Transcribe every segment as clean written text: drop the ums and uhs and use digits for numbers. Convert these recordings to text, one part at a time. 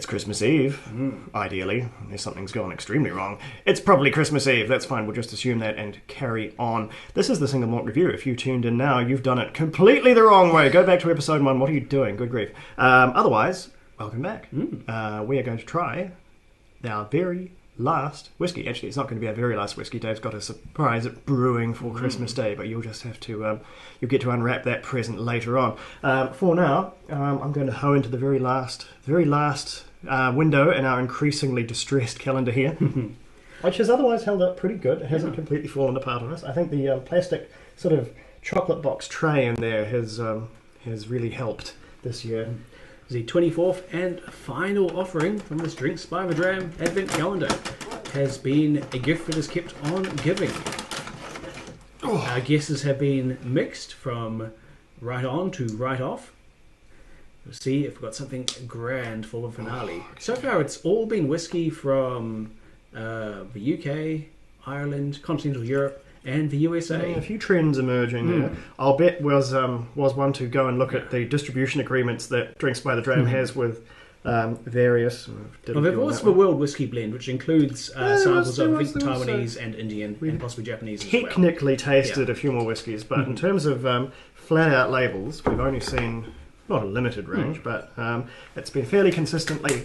It's Christmas Eve, ideally, unless something's gone extremely wrong. It's probably Christmas Eve, that's fine, we'll just assume that and carry on. This is the Single Malt Review. If you tuned in now, you've done it completely the wrong way. Go back to episode 1, what are you doing? Good grief. Otherwise, welcome back. We are going to try our very last whiskey. Actually, it's not going to be our very last whiskey. Dave's got a surprise at brewing for Christmas Day, but you'll just have to, you'll get to unwrap that present later on. For now, I'm going to hoe into the very last window in our increasingly distressed calendar here, which has otherwise held up pretty good. It hasn't completely fallen apart on us. I think the plastic sort of chocolate box tray in there has really helped this year. The 24th and final offering from this Drinks by the Dram Advent Calendar has been a gift that is kept on giving. Our guesses have been mixed from right on to right off. We'll see if we've got something grand for the finale. So far it's all been whiskey from the UK, Ireland, continental Europe, and the USA. A few trends emerging there. I'll bet was one to go and look at the distribution agreements that Drinks by the Dram has with various. Well, there's also the World Whiskey Blend, which includes samples of Taiwanese and Indian and possibly Japanese as well. Technically tasted a few more whiskies, but in terms of flat out labels, we've only seen not a limited range, but it's been fairly consistently,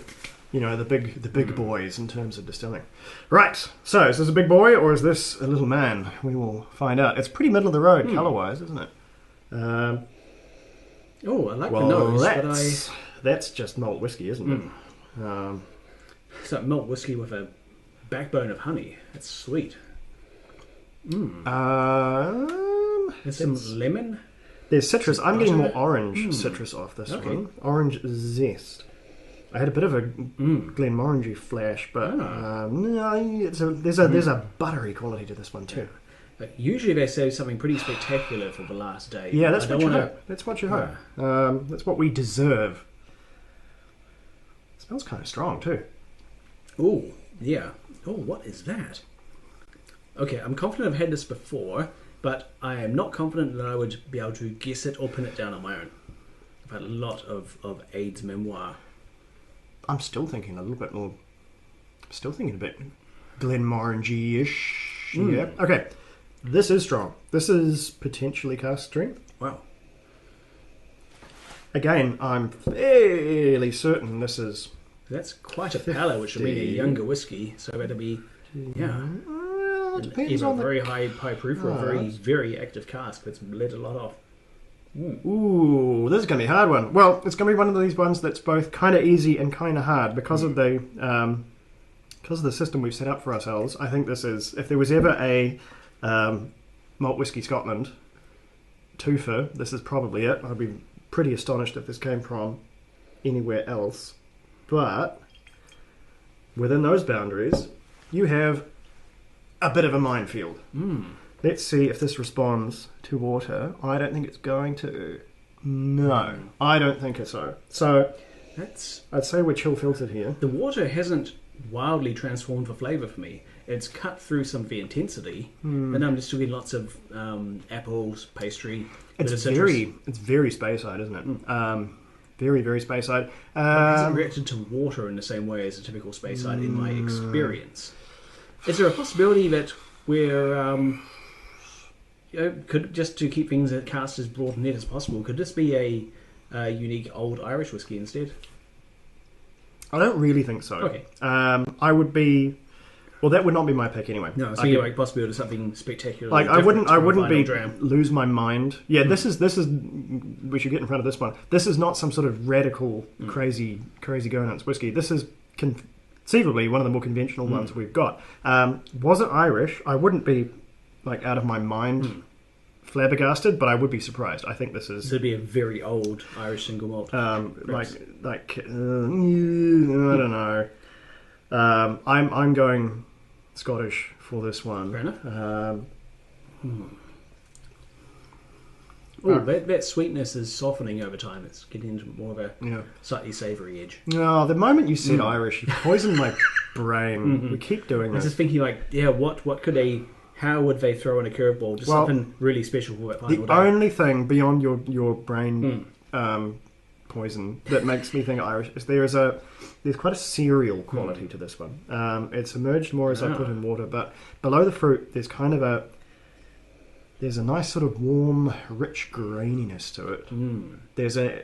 the big boys in terms of distilling. Right, so is this a big boy or is this a little man? We will find out. It's pretty middle of the road colour-wise, isn't it? I like the nose, that's just malt whiskey, isn't it? It's like malt whiskey with a backbone of honey. That's sweet. There's some lemon. There's citrus. I'm getting more orange citrus off this one. Orange zest. I had a bit of a Glenmorangie flash, but no, there's a buttery quality to this one too. But usually they say something pretty spectacular for the last day. Yeah, that's what you hope. That's what you hope. That's what we deserve. It smells kind of strong too. Oh, yeah. Oh, what is that? Okay, I'm confident I've had this before, but I am not confident that I would be able to guess it or pin it down on my own. I've had a lot of AIDS memoir. I'm still thinking a little bit more. Still thinking a bit Glenmorangie-ish. Yeah. Okay. This is strong. This is potentially cask strength. Wow. Again, I'm fairly certain this is. That's quite a pallor, which would mean a younger whiskey. So that'd be, Well, it depends either on very high proof or a very, very active cask that's let a lot off. Ooh, this is going to be a hard one. Well, it's going to be one of these ones that's both kind of easy and kind of hard because of the system we've set up for ourselves. I think this is, if there was ever a Malt Whisky Scotland twofer, this is probably it. I'd be pretty astonished if this came from anywhere else. But within those boundaries, you have a bit of a minefield. Let's see if this responds to water. I don't think it's going to. No, I don't think so. So I'd say we're chill filtered here. The water hasn't wildly transformed the flavour for me. It's cut through some of the intensity, and I'm just doing lots of apples, pastry. It's very Speyside, isn't it? Very, very Speyside. It hasn't reacted to water in the same way as a typical Speyside in my experience. Is there a possibility that we're could, just to keep things at cast as broad and net as possible, could this be a unique old Irish whiskey instead? I don't really think so. Okay. I would be. Well, that would not be my pick anyway. No, so you're like possibility of something spectacular. Like I wouldn't lose my mind. Yeah, this is. We should get in front of this one. This is not some sort of radical, crazy go nuts whiskey. This is conceivably one of the more conventional ones we've got. Was it Irish? I wouldn't be like out of my mind flabbergasted, but I would be surprised. I think this is. This would be a very old Irish single malt. I don't know. I'm going Scottish for this one. Fair enough. That sweetness is softening over time. It's getting into more of a slightly savoury edge. No, the moment you said Irish, you poisoned my brain. We keep doing this. I was just thinking, what could how would they throw in a curveball? Just something really special for that final day. The only thing beyond your brain poison that makes me think Irish. There's quite a cereal quality to this one. It's emerged more as I put in water, but below the fruit, there's a nice sort of warm, rich graininess to it.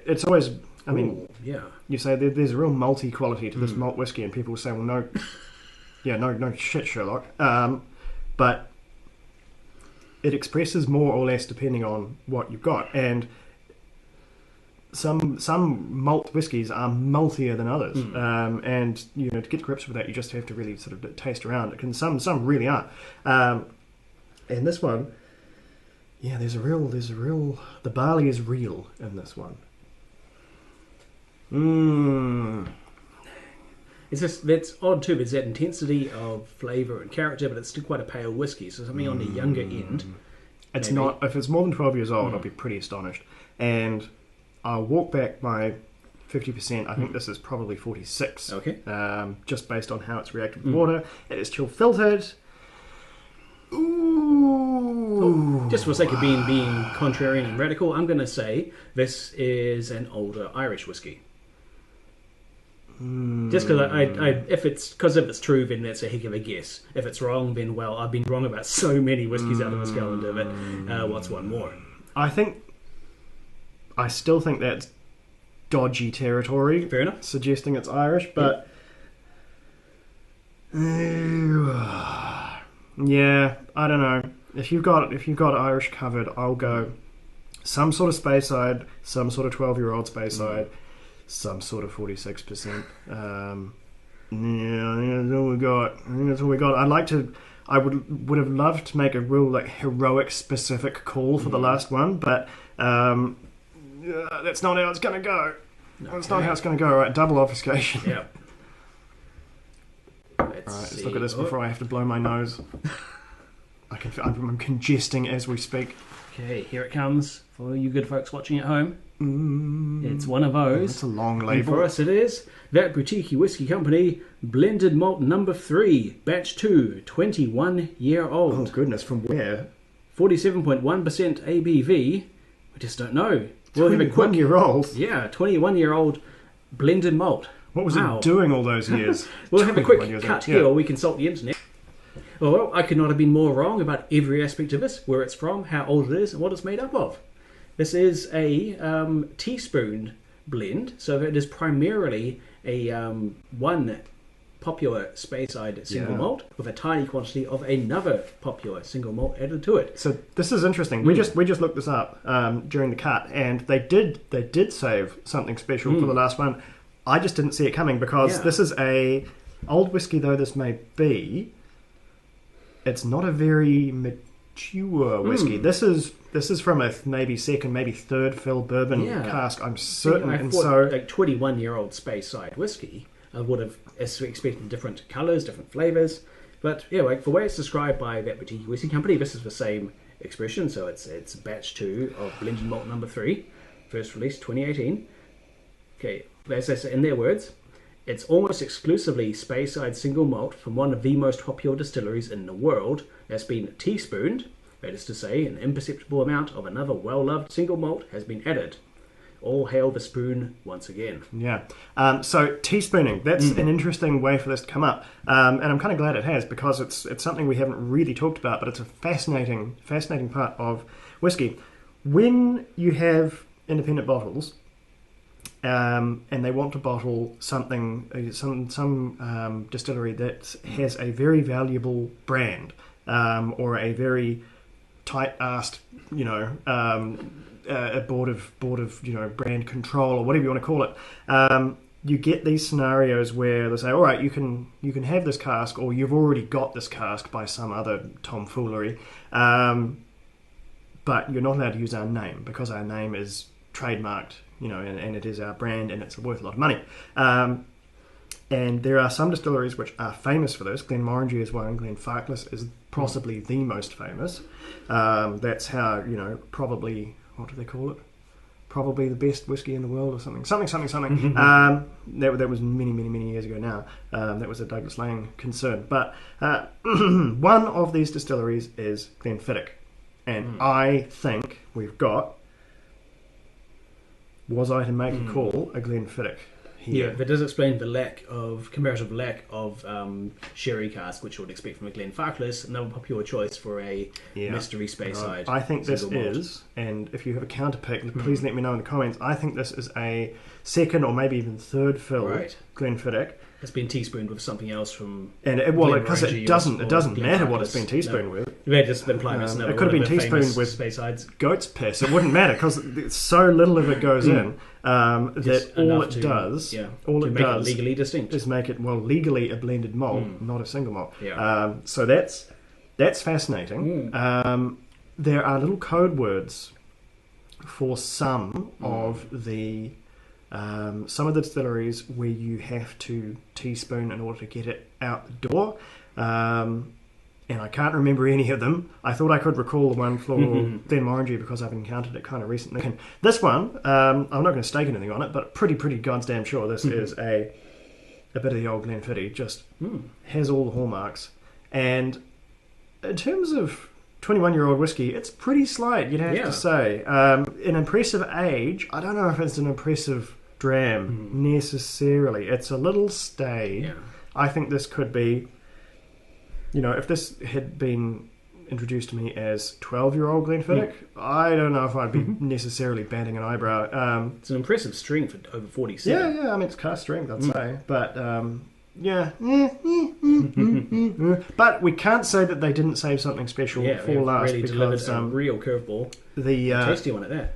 It's always, I mean, you say there's a real malty quality to this malt whiskey, and people say, well, no, no shit, Sherlock. But it expresses more or less depending on what you've got, and some malt whiskies are maltier than others, and to get to grips with that, you just have to really sort of taste around it. And some really are, and this one, there's a real. The barley is real in this one. It's just, that's odd too. There's that intensity of flavour and character, but it's still quite a pale whiskey, so something on the younger end. It's maybe. not. If it's more than 12 years old, I'll be pretty astonished. And I'll walk back my 50%. I think this is probably 46. Okay. Just based on how it's reacted with water. It is chill filtered. Ooh. Just for the sake of being contrarian and radical, I'm going to say this is an older Irish whiskey. Just because if it's true, then that's a heck of a guess. If it's wrong, then well, I've been wrong about so many whiskies out of this calendar. But what's one more? I still think that's dodgy territory. Fair enough. Suggesting it's Irish, but yeah, I don't know. If you've got Irish covered, I'll go some sort of Speyside, some sort of 12-year-old Speyside. Some sort of 46%. I think that's all we got. I would have loved to make a real heroic specific call for the last one, but that's not how it's going to go. That's not how it's going to go. Right, double obfuscation. Yeah. Let's look at this before I have to blow my nose. I'm congesting as we speak. Okay, here it comes for you good folks watching at home. It's one of those. It's a long label. And for us it is that Boutique Whiskey Company Blended Malt number 3, batch 2, 21-year-old. Oh goodness, from where? 47.1% ABV. We just don't know. We'll have a quick 21-year-old? Yeah, 21-year-old blended malt. What was it doing all those years? We'll have a quick cut here, or we consult the internet. Well, I could not have been more wrong about every aspect of this, where it's from, how old it is, and what it's made up of. This is a teaspoon blend, so it is primarily a one popular Speyside single malt with a tiny quantity of another popular single malt added to it. So this is interesting. We just looked this up during the cut, and they did save something special for the last one. I just didn't see it coming because this is a old whiskey, though this may be. It's not a very mature whiskey. This is from a maybe second, maybe third fill bourbon cask. I'm certain. I thought, like 21-year-old Speyside whiskey, I would have expected different colours, different flavours. But yeah, like the way it's described by that Boutique Whiskey Company, this is the same expression. So it's batch 2 of blended malt number 3, first released 2018. Okay, as I say, in their words, it's almost exclusively Speyside single malt from one of the most popular distilleries in the world that's been teaspooned. That is to say, an imperceptible amount of another well-loved single malt has been added. All hail the spoon once again. Yeah. So teaspooning, that's an interesting way for this to come up. And I'm kind of glad it has, because it's something we haven't really talked about, but it's a fascinating part of whiskey. When you have independent bottles, and they want to bottle something, some distillery that has a very valuable brand, or a very tight-assed, a board of brand control, or whatever you want to call it. You get these scenarios where they say, all right, you can have this cask, or you've already got this cask by some other tomfoolery, but you're not allowed to use our name because our name is trademarked, and it is our brand, and it's worth a lot of money. And there are some distilleries which are famous for this. Glenmorangie is one. Glenfarclas is possibly the most famous. That's how, probably, what do they call it? Probably the best whiskey in the world, or something. That was many years ago now. That was a Douglas Lang concern. But one of these distilleries is Glenfiddich. And I think we've got was I to make a call, a Glenfiddich here. Yeah, that does explain the comparative lack of sherry cask, which you would expect from a Glenfarclas, another popular choice for a mystery Speyside. I think this single malt. is, and if you have a counter pick, please let me know in the comments. I think this is a second or maybe even third fill Glenfiddich. It's been teaspooned with something else from, and because it doesn't matter what it's been teaspooned with. It may have just been it could have been teaspooned with Speysides. Goat's piss. It wouldn't matter because so little of it goes in that all it does it legally distinct is make it legally a blended malt, not a single malt. Yeah. So that's fascinating. There are little code words for some of the distilleries where you have to teaspoon in order to get it out the door, and I can't remember any of them. I thought I could recall the one for Glenmorangie because I've encountered it kind of recently. And this one, I'm not going to stake anything on it, but pretty goddamn sure this is a bit of the old Glenfiddich. Just has all the hallmarks. And in terms of 21-year-old whiskey, it's pretty slight, you'd have to say. An impressive age, I don't know if it's an impressive dram necessarily. It's a little staid. Yeah. I think this could be, if this had been introduced to me as 12-year-old Glenfiddich, I don't know if I'd be necessarily batting an eyebrow. It's an impressive string for over 47. Yeah, I mean, it's cask strength, I'd say. But, but we can't say that they didn't save something special for last really because a real curveball. The tasty one at that.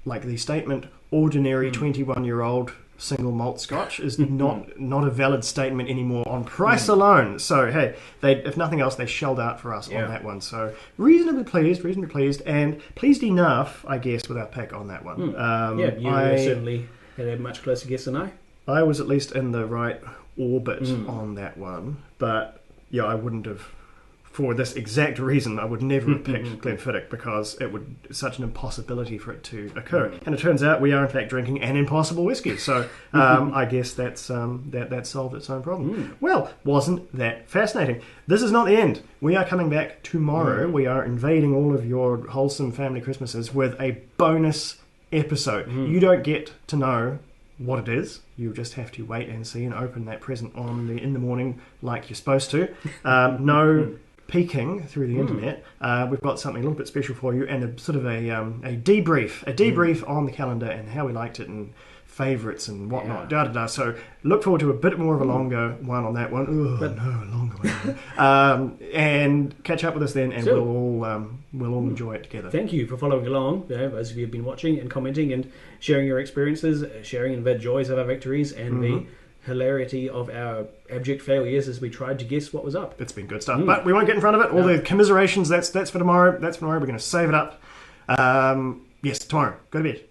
Like the statement, ordinary 21-year-old single malt Scotch is not a valid statement anymore on price alone. So hey, if nothing else, they shelled out for us on that one. So reasonably pleased, and pleased enough, I guess, with our pick on that one. You certainly had a much closer guess than I. I was at least in the right orbit on that one, but yeah, I wouldn't have, for this exact reason, I would never have picked Glenfiddich because it would such an impossibility for it to occur. And it turns out we are in fact drinking an impossible whiskey, so I guess that's that solved its own problem. Well, wasn't that fascinating? This is not the end. We are coming back tomorrow. We are invading all of your wholesome family Christmases with a bonus episode. You don't get to know what it is. You just have to wait and see and open that present in the morning like you're supposed to. No peeking through the internet. We've got something a little bit special for you, and a sort of a debrief on the calendar and how we liked it and favourites and whatnot. So look forward to a bit more of a longer one on that one. Longer one. And catch up with us then, and we'll all enjoy it together. Thank you for following along, those of you who've been watching and commenting and sharing your experiences, sharing in the joys of our victories and the hilarity of our abject failures as we tried to guess what was up. It's been good stuff, but we won't get in front of it. All the commiserations, that's for tomorrow. We're going to save it up. Yes, tomorrow. Go to bed.